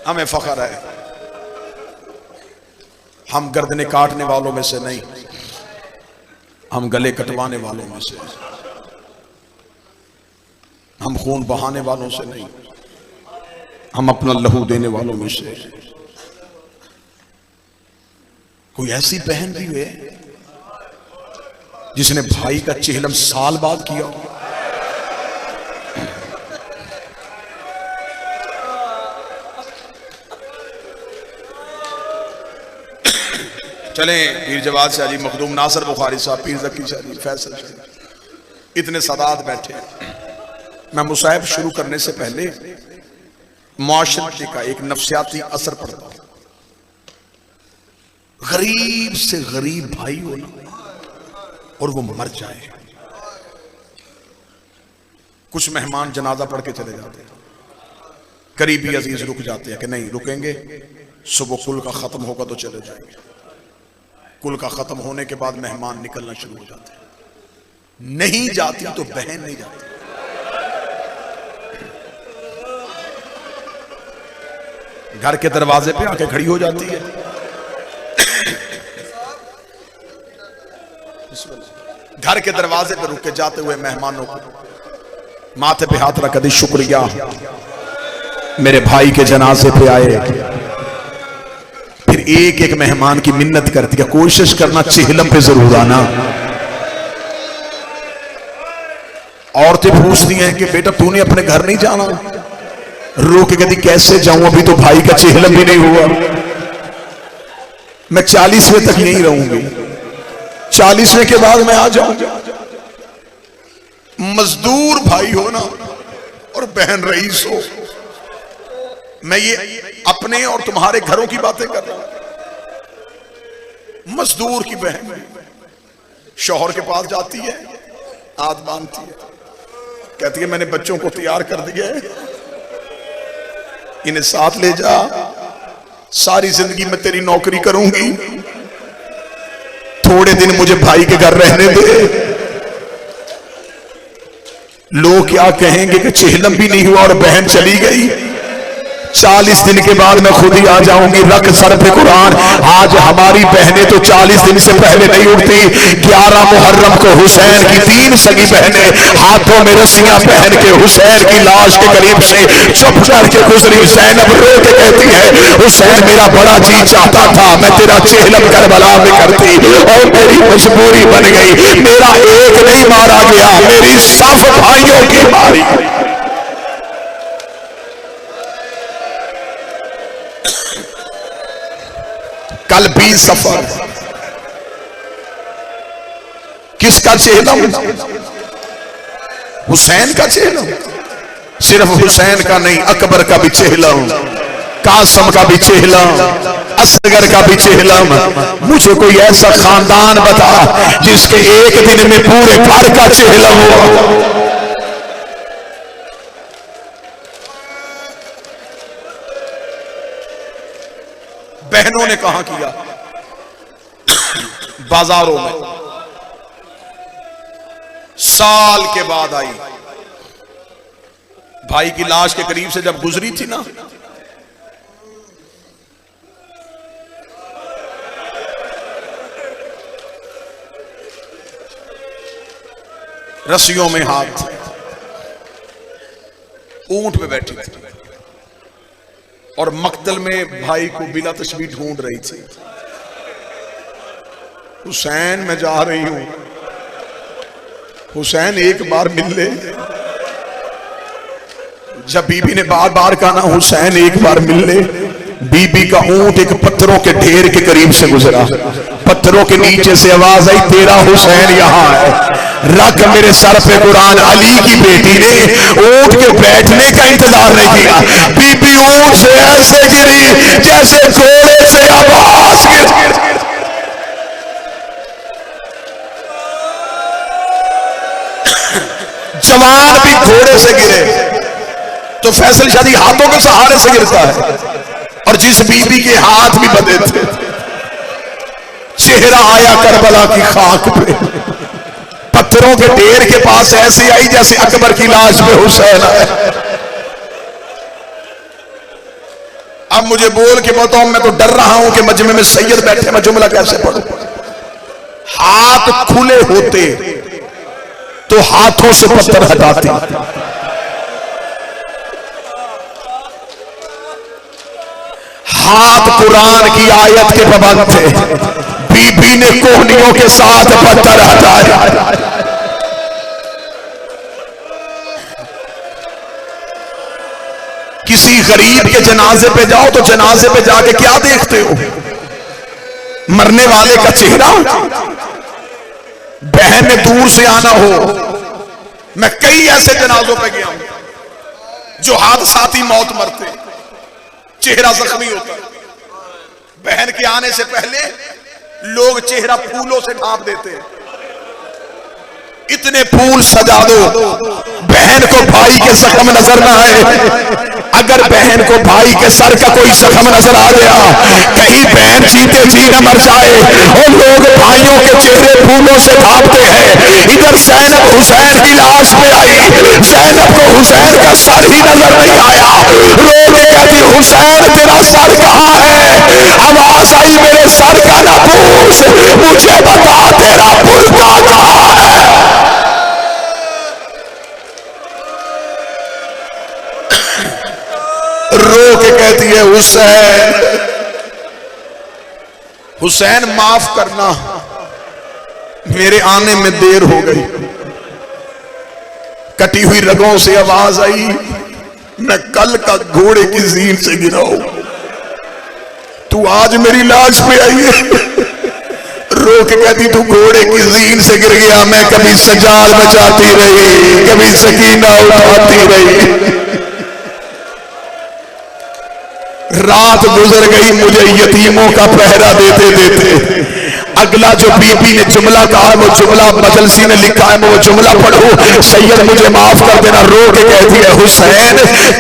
हमें फख्र है, हम गर्दने काटने वालों में से नहीं, हम गले कटवाने वालों में से, हम खून बहाने वालों से नहीं, हम अपना लहू देने वालों में से। कोई ऐसी बहन भी है जिसने भाई का चेहलम साल बाद किया। चलें पीर जवाद शाह जी, मखदूम नासिर बुखारी साहब, पीर ज़की शाह जी, फैसल शाह जी, इतने सादात बैठे। मैं मुसाहिब शुरू करने से पहले मुआशरे का एक नफ्सियाती असर पड़ता हूं। गरीब से गरीब भाई हो ना और वो मर जाए, कुछ मेहमान जनाजा पढ़ के चले जाते हैं, करीबी अजीज रुक जाते हैं कि नहीं रुकेंगे, सुबह कुल का खत्म होगा तो चले जाएंगे। कुल का खत्म होने के बाद मेहमान निकलना शुरू हो जाते हैं, नहीं जाती तो बहन नहीं जाती। घर के दरवाजे पे आके खड़ी हो जाती है, घर के दरवाजे पे रुक के जाते हुए मेहमानों को माथे पे हाथ रख दी, शुक्रिया मेरे भाई के जनाजे पे आए। फिर एक एक मेहमान की मिन्नत करती है, कोशिश करना चेहलम पे जरूर आना। औरतें पूछती हैं कि बेटा तूने अपने घर नहीं जाना, रोक के कहती कैसे जाऊं, अभी तो भाई का चेहलम भी नहीं हुआ, मैं 40वें तक यहीं रहूंगी, 40वें के बाद मैं आ जाऊंगा। मजदूर भाई हो ना और बहन रईस हो, मैं ये अपने और तुम्हारे घरों की बातें कर रहा हूं। मजदूर की बहन शौहर के पास जाती है, हाथ बांधती है, कहती है मैंने बच्चों को तैयार कर दिया है, इन्हें साथ ले जा, सारी जिंदगी मैं तेरी नौकरी करूंगी, थोड़े दिन मुझे भाई के घर रहने दे। लोग क्या कहेंगे कि चेहलम भी नहीं हुआ और बहन चली गई, 40 दिन के बाद मैं खुद ही आ जाऊंगी। रख सर पे कुरान, आज हमारी बहनें तो 40 दिन से पहले नहीं उठती। 11 मुहर्रम को हुसैन की 3 सगी बहनें हाथों में रस्सियां पहन के हुसैन की लाश के करीब से चुप करके गुजरी। ज़ैनब रो के कहती है हुसैन मेरा बड़ा जी चाहता था मैं तेरा चेहलम करबला में करती और मेरी मजबूरी बन गई। मेरा एक नहीं मारा गया, मेरी सब भाइयों की मारी। कल 20 सफर, किसका चेहलम? हुसैन का चेहलम। सिर्फ हुसैन का नहीं, अकबर का भी चेहलम, कासम का भी चेहलम, असगर का भी चेहलम। मुझे कोई ऐसा खानदान बता जिसके एक दिन में पूरे घर का चेहलम हुआ। बहनों ने कहां किया? बाजारों में। साल के बाद आई, भाई की लाश के करीब से जब गुजरी थी ना, रस्सियों में हाथ, ऊंट पे बैठी थी और मक्तल में भाई को बिला तशबीह ढूंढ रही थी। हुसैन मैं जा रही हूं, हुसैन एक बार मिल ले। जब बीबी ने बार बार कहा ना हुसैन एक बार मिल ले, बीबी का ऊंट एक पत्थरों के ढेर के करीब से गुजरा। पत्थरों के नीचे से आवाज आई तेरा हुसैन यहां है। रख मेरे सर पे कुरान, अली की बेटी ने ऊंट के बैठने का इंतजार नहीं किया, बीबी ऊंट से ऐसे गिरी जैसे घोड़े से आवाज गिरी। जवान भी घोड़े से गिरे तो फैसल शादी हाथों के सहारे से गिरता है, और जिस बीबी के हाथ भी बंधे थे, चेहरा आया करबला की खाक पे, पत्थरों के ढेर के पास ऐसे आई जैसे अकबर की लाश पे हुसैन आया। अब मुझे बोल के बताओ, मैं तो डर रहा हूं कि मजमे में सैयद बैठे, मैं जुमला कैसे पढ़ूं। हाथ खुले होते तो हाथों से पत्थर हटाते। हाथ कुरान की आयत के पाबंद थे, बीबी ने कोहनियों के साथ पत्थर हटाए। किसी गरीब के जनाजे पे जाओ तो जनाजे पे जाके क्या देखते हो? मरने वाले का चेहरा। बहन ने दूर से आना हो, मैं कई ऐसे जनाजों पे गया हूं जो हादसाती मौत मरते, चेहरा जख्मी होता। बहन के आने से पहले लोग चेहरा फूलों से ढांप देते हैं। इतने फूल सजा दो बहन को भाई के जख्म नजर ना आए। अगर बहन को भाई के सर का कोई जख्म नजर आ गया, कहीं बहन जीते जी न मर जाए, और लोग भाइयों के चेहरे फूलों से ढांपते हैं। इधर ज़ैनब हुसैन की लाश पे आई, ज़ैनब को हुसैन का सर ही नजर नहीं आया। रो के कहती, हुसैन तेरा सर कहाँ है? आवाज आई, मेरे सर का ना पूछ, मुझे बता तेरा बुर्का कहाँ है। रो के कहती है, हुसैन, हुसैन माफ करना, मेरे आने में देर हो गई। कटी हुई रगों से आवाज आई, मैं कल का घोड़े की जीन से गिरा हूं, तू आज मेरी लाश पे आई है। रो के कहती, तू घोड़े की जीन से गिर गया, मैं कभी सजाद बचाती रही, कभी सकीना उठाती रही। रात गुजर गई मुझे यतीमों का पहरा देते देते। अगला जो बीबी ने जुमला कहा, वो जुमला मजलसी ने लिखा है, मैं वो जुमला पढ़ूं। सैयद मुझे माफ कर देना। रो के कहती है, हुसैन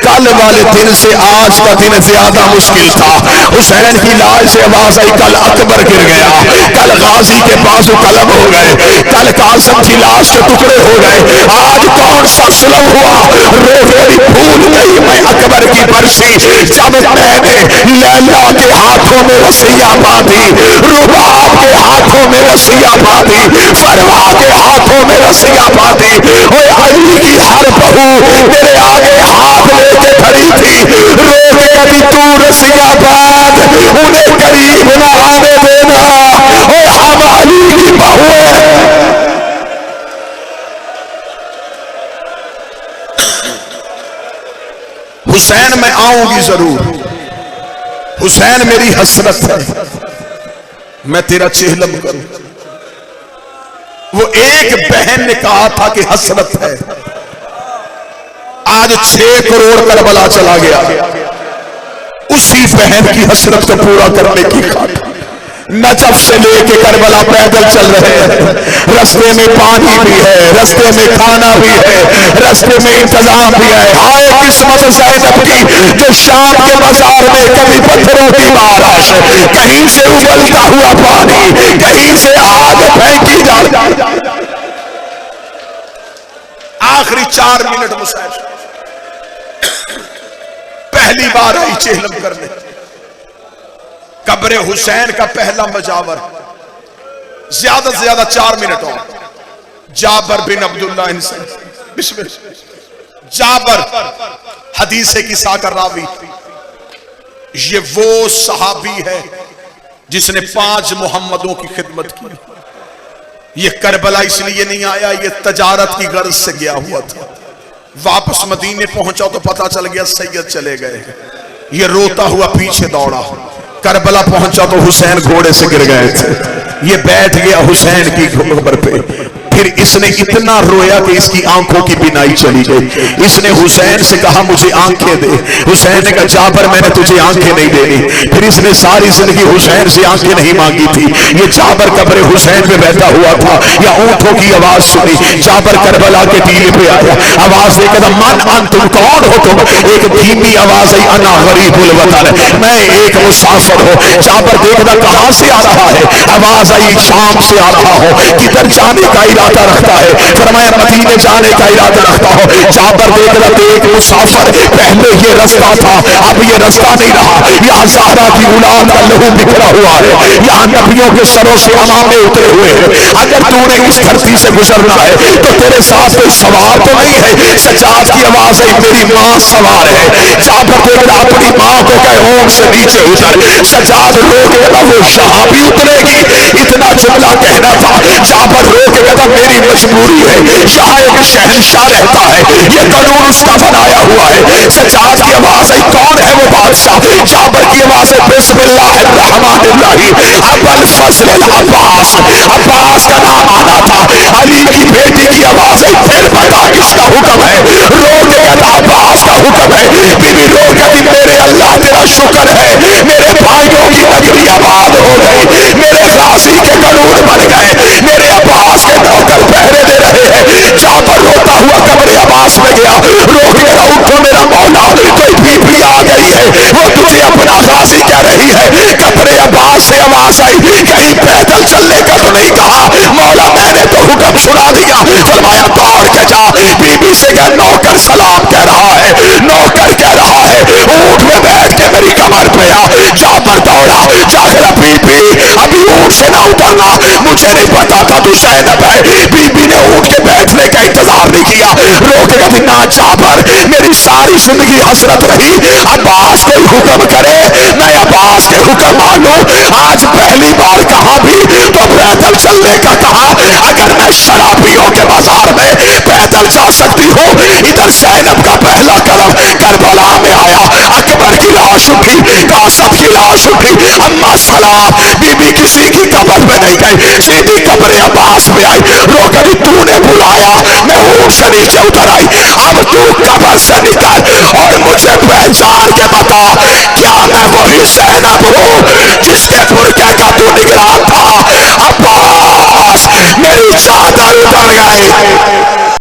कल वाले दिन से आज का दिन ज्यादा मुश्किल था। हुसैन की लाश से आवाज आई, कल अकबर गिर गया, कल गाजी के बाजू कलम हो गए, कल कासिम की लाश के टुकड़े हो गए, आज कौन सा सुलम हुआ। रो रोड़ी भूल गई मैं अकबर की बरसी, जब मैंने लैला के हाथों में रस्सियां बांधी, रुबाब के हाथों में रस्सियां बांधी, फरवा के हाथों में रस्सियां बांधी। ओए अली की हर बहू तेरे आगे हाथ लेके खड़ी थी। रो के कभी तू रस्सियां बांध, उन्हें करीब न आने देना। ओए हम अली की बहू है। हुसैन मैं आऊंगी जरूर, हुसैन मेरी हसरत है, मैं तेरा चेहलम करूं। वो एक बहन ने कहा था कि हसरत है, आज 6 करोड़ करबला चला गया उसी बहन की हसरत को पूरा करने की खातिर। नजफ से लेके करबला पैदल चल रहे हैं, रास्ते में पानी भी है, रास्ते में खाना भी है, रास्ते में इंतजाम भी है। हाय किस्मत ज़ैनब की जो शाम के बाजार में कभी पत्थरों की बारिश, कहीं से उबलता हुआ पानी, कहीं से आग फेंकी जाती। आखिरी 4 मिनट मुसाइब पहली बार आई चेहलम करने। कब्र हुसैन का पहला मजावर, ज्यादा से ज्यादा 4 मिनट और। जाबर बिन अब्दुल्लाह इनसे बिस्मिल्लाह। जाबर हदीस की साकर रावी, ये वो सहाबी है जिसने 5 मोहम्मदों की खिदमत की। ये करबला इसलिए नहीं आया, ये तजारत की गर्ज से गया हुआ था। वापस मदीने पहुंचा तो पता चल गया सैयद चले गए। ये रोता हुआ पीछे दौड़ा, करबला पहुंचा तो हुसैन घोड़े से गिर गए थे। ये बैठ गया हुसैन की खबर पे। फिर इसने इतना रोया कि इसकी आंखों की बिनाई चली गई। इसने हुसैन से कहा मुझे आंखें दे। हुसैन ने कहा जाबर मैंने तुझे आंखें नहीं देनी। फिर इसने सारी जिंदगी हुसैन से आंखें नहीं मांगी थी। ये जाबर कब्र हुसैन पे बैठा हुआ था, या ऊंटों की आवाज सुनी। जाबर करबला के टीले पे आया, आवाज देकर मन अन तुम कौन हो तुम? एक धीमी आवाज आई, अना गरीबुल वतन, मैं एक मुसाफिर हूँ। जाबर देखता कहां से आ रहा है? आवाज आई शाम से आ रहा हो। किधर जाने का इरादा इरादा रखता है, फरमाया मदीने जाने का इरादा रखता हो। जाबर देख रहा थे एक मुसाफिर, पहले ये रास्ता था, अब ये रास्ता नहीं रहा। यहाँ ज़हरा की औलाद का लहू बिखरा हुआ है, यहाँ नबियों के सरों से अमामे उतरे हुए हैं। अगर तूने इस धरती से गुजरना है तो तेरे साथ कोई सवार तो नहीं है। सज्जाद की आवाज है, मेरी माँ सवार है। जाबर देख रहा अपनी माँ को कहे ऊंट से नीचे उतर। सज्जाद रोकेगा वो यहाँ भी उतरेगी, इतना जुमला कहना था। जाबर रोकेगा मेरी मजबूरी है, यहाँ एक शहंशाह रहता है, ये कानून उसका बनाया हुआ है। सज्जाद की आवाज है, कौन है वो बादशाह? जाबर की आवाज है, बिस्मिल्लाहिर्रहमानिर्रहीम अबुल फजल अब्बास। अब्बास का नाम आना था। अली की बेटी की आवाज है, फिर बता किसका हुक्म है? रोके कहता अब्बास का हुक्म है। बीबी रो कहती मेरे अल्लाह तेरा शुक्र है, मेरे भाइयों की नगरी आबाद हो गई, मेरे गाजी के कानून बन गए, मेरे अब्बास के नौकर पहरे दे रहे हैं। जाबर रोता हुआ कब्र अब्बास में गया, रो के कहा उठो मेरा मौला, कोई बीबी आ गई है, वो तुझे अपना गाजी कह रही है। कब्र अब्बास से आवाज आई, कहीं पैदल चलने का तो नहीं कहा? मौला मैंने तो हुक्म सुना दिया। फरमाया दौड़ के जा, बीबी से कह नौकर सलाम कह रहा है, नौकर कह रहा है ऊंट में बैठ के मेरी कमर पे आ। जाबर दौड़ा, जाकर बीबी अभी ऊंट से ना उतरना, मुझे नहीं पता था तू ज़ैनब है। बीबी ने ऊंट के बैठने का इंतजार नहीं किया, रोके कभी ना जाबर, मेरी सारी जिंदगी हसरत रही अब्बास कोई हुक्म करे मैं अब्बास के हुक्म मानूं। आज पहली बार कहा भी तो पैदल चलने का कहा। अगर मैं शराबियों के बाजार में पैदल जा सकती हूँ, इधर ज़ैनब का पहला कदम करबला में आया, अकबर की लाश उठी, कासिम की लाश उठी, अम्मा सलाम बीबी किसी की कब्र में नहीं गई, सीधी कब्र अब्बास में आई। रोकर तूने बुलाया, मैं ऊंट से नीचे उतर आई, अब तू कब्र से निकल और मुझे पहचान के बता, क्या मैं वही ज़ैनब हूँ जिसके बुरके का तू निगरान था?